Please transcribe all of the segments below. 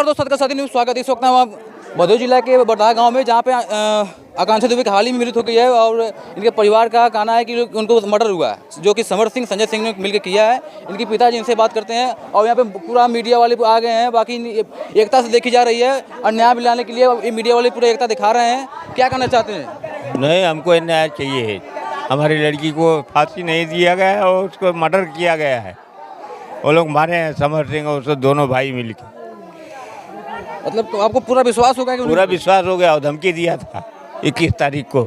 नमस्कार दोस्तों, सत्कार साथी न्यूज़ स्वागत है। इस वक्त हम भदोही जिला के बड़ाह गांव में, जहां पे आकांक्षा दुबे की हाल ही में मृत्यु हो गई है और इनके परिवार का कहना है कि उनको मर्डर हुआ है, जो कि समर सिंह संजय सिंह ने मिलकर किया है। इनके पिताजी इनसे बात करते हैं और यहाँ पे पूरा मीडिया वाले आ गए हैं। बाकी एकता से देखी जा रही है और न्याय दिलाने के लिए मीडिया वाले पूरा एकता दिखा रहे हैं। क्या कहना चाहते हैं? नहीं, हमको न्याय चाहिए है। हमारी लड़की को फांसी नहीं दिया गया है और उसको मर्डर किया गया है। वो लोग मारे हैं समर सिंह और उसके दोनों भाई मिलकर। मतलब तो आपको पूरा विश्वास होगा कि पूरा विश्वास हो गया और धमकी दिया था 21 तारीख को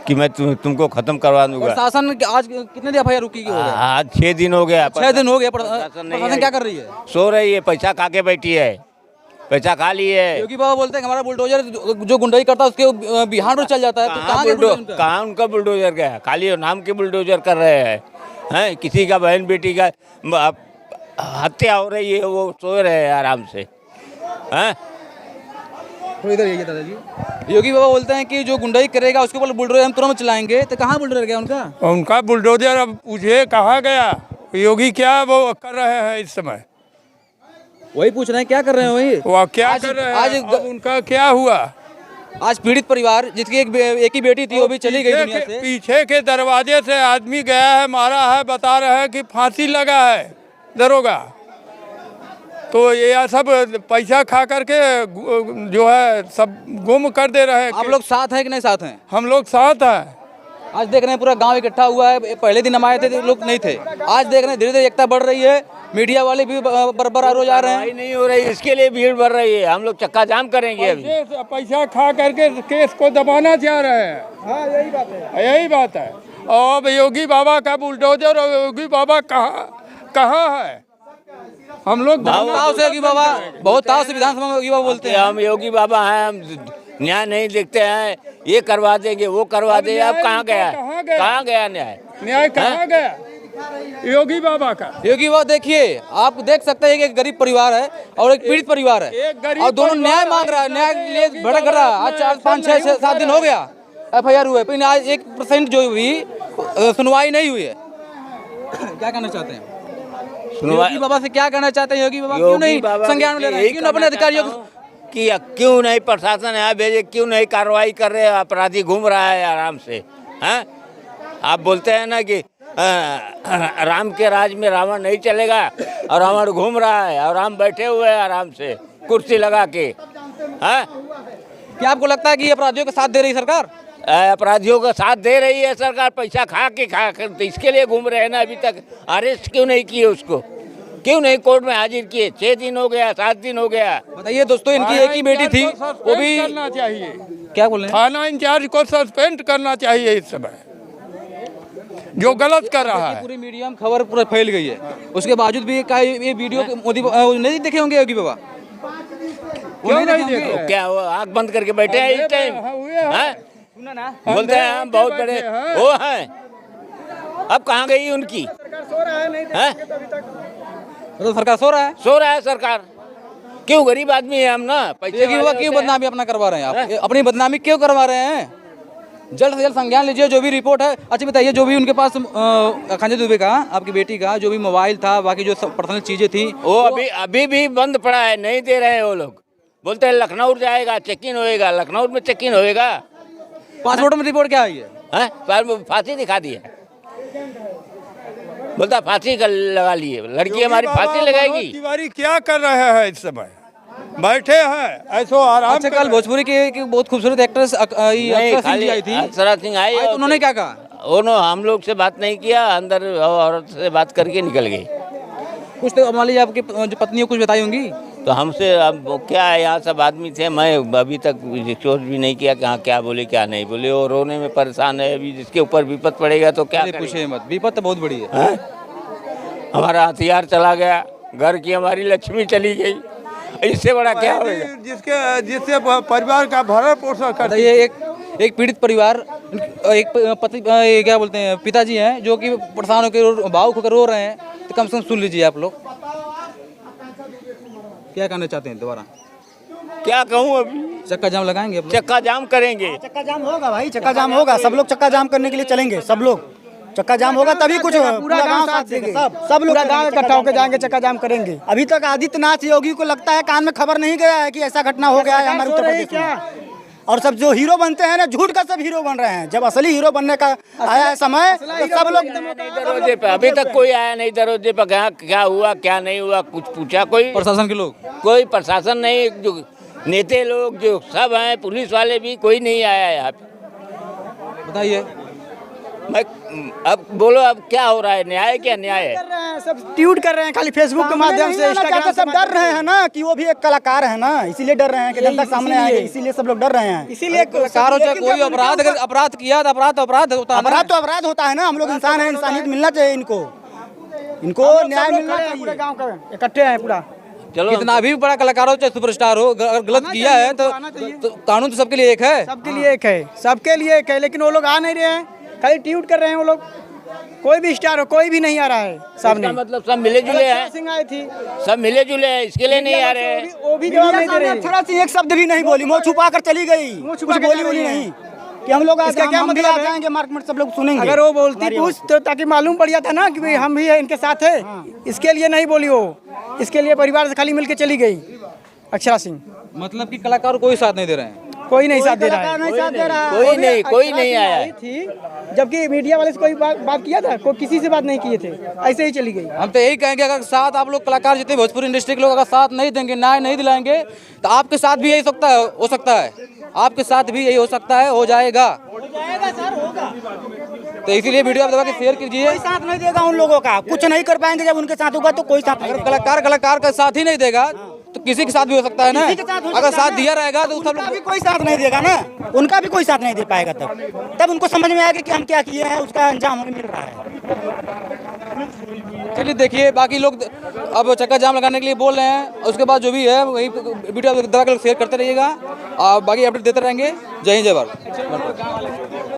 कि मैं तुमको खत्म करवा दूंगा। शासन आज कितने दिन FIR रुकी? आज 6 दिन हो गया। 6 दिन हो गया। प्रशासन क्या कर रही है? सो रही है, पैसा खा के बैठी है, पैसा खा ली है। योगी बाबा बोलते हैं हमारा बुलडोजर जो गुंडाई करता है उसके बिहार में चल जाता है। तो कहाँ उनका बुलडोजर गया? खाली नाम के बुलडोजर कर रहे हैं। किसी का बहन बेटी का हत्या हो रही है, वो सो रहे हैं आराम से। इधर यही दादाजी, योगी बाबा बोलते हैं कि जो गुंडाई करेगा उसके ऊपर बुलडोजर हम तुरंत चलाएंगे। तो कहाँ बुलडोजर गया उनका बुलडोजर? अब पूछे कहाँ गया? योगी क्या वो कर रहे हैं इस समय? वही पूछ रहे हैं क्या कर रहे हैं वही वो क्या कर रहे हैं? आज उनका क्या हुआ? आज पीड़ित परिवार जिसकी एक ही बेटी थी वो भी चली गई दुनिया से। पीछे के दरवाजे से आदमी गया है, मारा है, बता रहे हैं कि फांसी लगा है दरोगा। तो ये सब पैसा खा करके जो है सब गुम कर दे रहे हैं। आप लोग साथ हैं कि नहीं साथ हैं? हम लोग साथ हैं। आज देख रहे हैं पूरा गांव इकट्ठा हुआ है। पहले दिन हम आए थे तो लोग नहीं थे। आज देख रहे हैं धीरे धीरे एकता बढ़ रही है। मीडिया वाले भी बराबर रोज आ रहे हैं। नहीं हो रही, इसके लिए भीड़ बढ़ रही है। हम लोग चक्का जाम करेंगे अभी। पैसा खा करके केस को दबाना चाह रहे हैं। हाँ, यही बात है, यही बात है। और योगी बाबा का बुलडोजर और योगी बाबा कहाँ है? हम लोग ताव से योगी बाबा, बहुत ताव से विधानसभा में योगी बाबा बोलते हैं हम योगी बाबा हैं, हम न्याय नहीं देखते हैं। ये करवा देंगे, वो करवा देंगे। अब कहाँ गया? कहाँ गया न्याय? न्याय कहाँ गया योगी बाबा का? योगी बाबा देखिए, आप देख सकते हैं कि एक गरीब परिवार है और एक पीड़ित परिवार है और दोनों न्याय मांग रहा है, न्याय के लिए भड़क रहा है। आज 4, 5, 6, 7 दिन हो गया FIR हुए, लेकिन आज 1% जो हुई सुनवाई नहीं हुई है। क्या कहना चाहते हैं योगी बाबा से? क्या कहना चाहते हैं योगी बाबा? क्यों नहीं संज्ञान ले रहे हैं? क्यों अपने अधिकारियों कि क्यों नहीं प्रशासन यहाँ भेजे? क्यों नहीं कार्रवाई कर रहे? अपराधी घूम रहा है आराम से। हैं? आप बोलते हैं ना कि राम के राज में रावण नहीं चलेगा और रावण घूम रहा है और राम बैठे हुए हैं आराम से कुर्सी लगा के। हैं? क्या आपको लगता है कि अपराधियों का साथ दे रही सरकार? अपराधियों का साथ दे रही है सरकार। पैसा खा कर तो इसके लिए घूम रहे हैं ना। अभी तक अरेस्ट क्यों नहीं किए उसको? क्यों नहीं कोर्ट में हाजिर किए? 6 दिन हो गया, 7 दिन हो गया। बताइए दोस्तों, इनकी एक ही बेटी थी, वो भी करना चाहिए। क्या बोल रहे हैं? थाना इंचार्ज को सस्पेंड करना चाहिए इस समय, जो गलत कर रहा है। पूरी मीडिया में खबर पूरा फैल गई है, उसके बावजूद भी ये वीडियो मोदी नहीं देखे होंगे योगी बाबा? क्यों नहीं देखे? क्या वो आँख बंद करके बैठे हैं इस टाइम? बोलते हैं हम बहुत बड़े वो हैं। अब कहाँ गई उनकी? तो सरकार सो रहा है। सो रहा है सरकार। क्यों? गरीब आदमी है हम ना। योगी बाबा क्यों बदनामी अपना करवा रहे हैं? आप अपनी बदनामी क्यों करवा रहे हैं? जल्द से जल्द संज्ञान लीजिए जो भी रिपोर्ट है। अच्छा बताइए, जो भी उनके पास आकांक्षा दुबे का, आपकी बेटी का जो भी मोबाइल था, बाकी जो पर्सनल चीजें थी, वो अभी भी बंद पड़ा है, नहीं दे रहे हैं वो लोग। बोलते हैं लखनऊ जाएगा, चेक इन होएगा। लखनऊ में चेक इन होएगा। पासपोर्ट में रिपोर्ट क्या आई है? फांसी दिखा दी है। बोलता फांसी का लगा लिए। लड़की हमारी फांसी लगाएगी। तिवारी क्या कर रहे हैं इस समय? बैठे हैं ऐसो आराम। अच्छा, कल भोजपुरी की बहुत खूबसूरत एक्ट्रेस अक्षरा सिंह आई थी। अक्षरा सिंह आई तो उन्होंने क्या कहा? उन्होंने हम लोग से बात नहीं किया, अंदर औरत से बात करके निकल गई। कुछ तो मान लीजिए आपकी जो पत्नी कुछ बताई होंगी तो हमसे। अब क्या है, यहाँ सब आदमी थे, मैं अभी तक सोच भी नहीं किया कि हाँ क्या बोले क्या नहीं बोले। और रोने में परेशान है अभी। जिसके ऊपर विपत पड़ेगा तो क्या पूछे मत, विपत तो बहुत बड़ी है। हमारा हथियार चला गया, घर की हमारी लक्ष्मी चली गई, इससे बड़ा क्या होगा? जिससे परिवार का भरण पोषण करता है। ये एक पीड़ित परिवार, एक पति क्या बोलते हैं पिताजी हैं जो कि परेशान होकर भावुक होकर रो रहे हैं। तो कम से कम सुन लीजिए आप लोग क्या कहना चाहते हैं। दोबारा क्या कहूँ? अभी चक्का जाम लगाएंगे? चक्का जाम करेंगे। चक्का जाम होगा भाई, चक्का जाम होगा। सब लोग चक्का जाम करने के लिए चलेंगे, सब लोग। चक्का जाम होगा तभी कुछ पूरा गांव साथ देंगे, सब लोग पूरा गांव इकट्ठा होकर जाएंगे, चक्का जाम करेंगे। अभी तक आदित्यनाथ योगी को लगता है कान में खबर नहीं गया है कि ऐसा घटना हो गया है हमारे उत्तर प्रदेश में। और सब जो हीरो बनते हैं ना, झूठ का सब हीरो बन रहे हैं। जब असली हीरो बनने का आया है समय तो सब लोग दरवाजे पे अभी तक कोई आया नहीं, दरवाजे पे क्या हुआ क्या नहीं हुआ कुछ पूछा कोई? प्रशासन के लोग, कोई प्रशासन नहीं, जो नेता लोग जो सब हैं, पुलिस वाले भी, कोई नहीं आया है यहाँ पे। बताइए मैं अब बोलो अब क्या हो रहा है? न्याय क्या न्याय है? कर रहे हैं, सब ट्वीट कर रहे हैं खाली फेसबुक के माध्यम से, इंस्टाग्राम से। सब डर रहे हैं ना कि वो भी एक कलाकार है ना, इसीलिए डर रहे हैं कि जनता सामने आएगी, इसीलिए सब लोग डर रहे हैं। इसीलिए कलाकार हो चाहे कोई अपराध, अगर अपराध किया तो अपराध होता है। अपराध तो अपराध होता है ना, हम लोग इंसान हैं, इंसानियत मिलना चाहिए इनको न्याय मिलना चाहिए। पूरे गांव का इकट्ठे हैं पूरा। चलो कितना भी बड़ा कलाकार हो चाहे सुपरस्टार हो, अगर गलत किया है तो कानून तो सबके लिए एक है। सबके लिए एक है, सबके लिए एक है, लेकिन वो लोग आ नहीं रहे हैं, खाली ट्वीट कर रहे हैं वो लोग। कोई भी स्टार हो, कोई भी नहीं आ रहा है सामने। मतलब सब मिले जुले हैं, सिंह आई थी, सब मिले जुले हैं, इसके लिए नहीं आ रहे हैं। वो भी जवाब नहीं दे रहे हैं। थोड़ा सी एक शब्द भी नहीं बोली, मुँह छुपा कर चली गई, कुछ बोली नहीं कि हम लोग इसका क्या मतलब है? जाएंगे मार्केट में, सब लोग सुनेंगे। अगर वो बोलती पूछ तो ताकि मालूम पड़ जाता ना कि भाई हम भी इनके साथ है। इसके लिए नहीं बोली वो, इसके लिए परिवार से खाली मिलके चली गई अक्षरा सिंह। मतलब कि कलाकार कोई साथ नहीं दे रहे हैं, कोई नहीं साथ दे रहा है, कोई नहीं आया है। थी जबकि मीडिया वाले से कोई बात किया था, कोई किसी से बात नहीं किए थे, ऐसे ही चली गई। हम तो यही कहेंगे अगर साथ आप लोग कलाकार जितने भोजपुरी इंडस्ट्री के लोग अगर साथ नहीं देंगे, न्याय नहीं दिलाएंगे तो आपके साथ भी यही हो सकता है, आपके साथ भी यही हो सकता है, हो जाएगा सर, होगा। तो इसीलिए वीडियो आप दबा के शेयर कीजिए। कोई साथ नहीं देगा उन लोगों का, कुछ नहीं कर पाएंगे। जब उनके साथ होगा तो कोई साथ नहीं अगर देगा। कलाकार का साथ ही नहीं देगा तो किसी के साथ भी हो सकता है ना। किसी के साथ हो अगर सकता साथ है। दिया रहेगा तो सब उनका लोग भी कोई साथ नहीं देगा ना, उनका भी कोई साथ नहीं दे पाएगा। तब उनको समझ में आएगा कि हम क्या किए हैं, उसका अंजाम हमें मिल रहा है। चलिए देखिए, बाकी लोग अब चक्का जाम लगाने के लिए बोल रहे हैं, उसके बाद जो भी है वही वीडियो दबा के शेयर करते रहिएगा और बाकी अपडेट देते रहेंगे। जय हिंद, जय भारत।